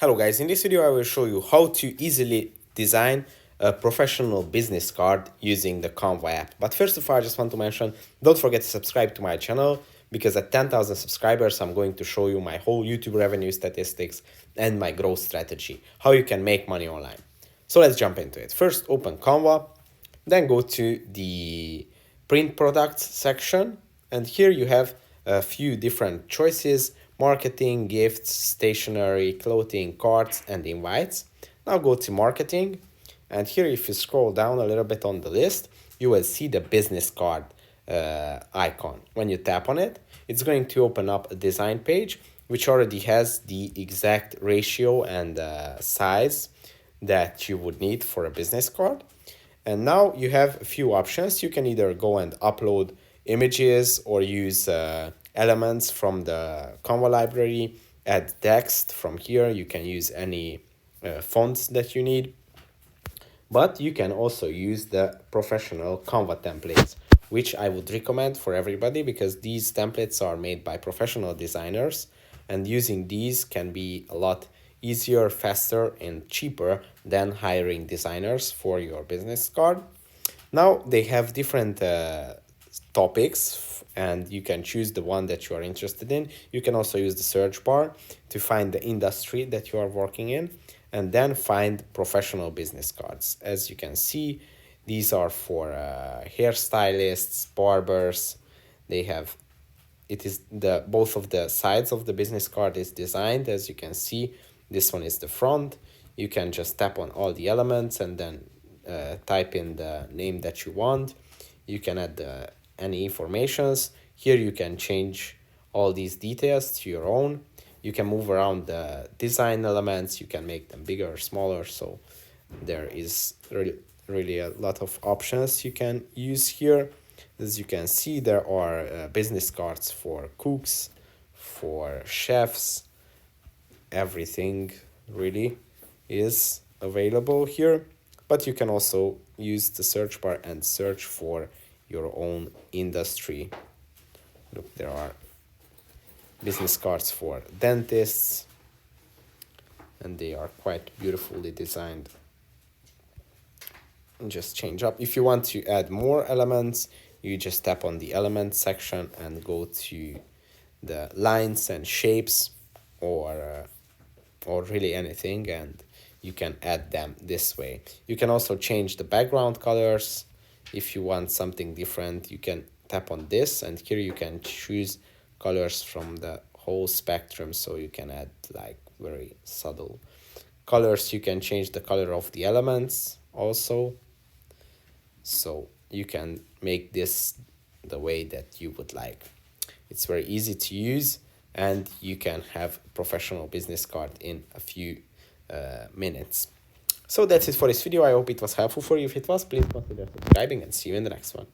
Hello guys, in this video I will show you how to easily design a professional business card using the Canva app. But first of all, I just want to mention, don't forget to subscribe to my channel because at 10,000 subscribers I'm going to show you my whole YouTube revenue statistics and my growth strategy, how you can make money online. So let's jump into it. First open Canva, then go to the print products section, and here you have a few different choices: marketing, gifts, stationery, clothing, cards, and invites. Now go to marketing, and here if you scroll down a little bit on the list, you will see the business card icon. When you tap on it, it's going to open up a design page which already has the exact ratio and size that you would need for a business card. And now you have a few options. You can either go and upload images or use elements from the Canva library, add text from here. You can use any fonts that you need. But you can also use the professional Canva templates, which I would recommend for everybody because these templates are made by professional designers, and using these can be a lot easier, faster, and cheaper than hiring designers for your business card. Now they have different topics, and you can choose the one that you are interested in. You can also use the search bar to find the industry that you are working in, and then find professional business cards. As you can see, these are for hairstylists, barbers. They have, it is the both of the sides of the business card is designed. As you can see, this one is the front. You can just tap on all the elements and then type in the name that you want. You can add any informations. Here you can change all these details to your own. You can move around the design elements. You can make them bigger or smaller. So there is really a lot of options you can use here. As you can see, there are business cards for cooks, for chefs. Everything really is available here, but you can also use the search bar and search for your own industry. Look, there are business cards for dentists, and they are quite beautifully designed. And just change up. If you want to add more elements, you just tap on the element section and go to the lines and shapes, or really anything, and you can add them this way. You can also change the background colors. If you want something different, you can tap on this, and here you can choose colors from the whole spectrum, so you can add like very subtle colors. You can change the color of the elements also, so you can make this the way that you would like. It's very easy to use, and you can have a professional business card in a few minutes. So that's it for this video. I hope it was helpful for you. If it was, please consider subscribing, and see you in the next one.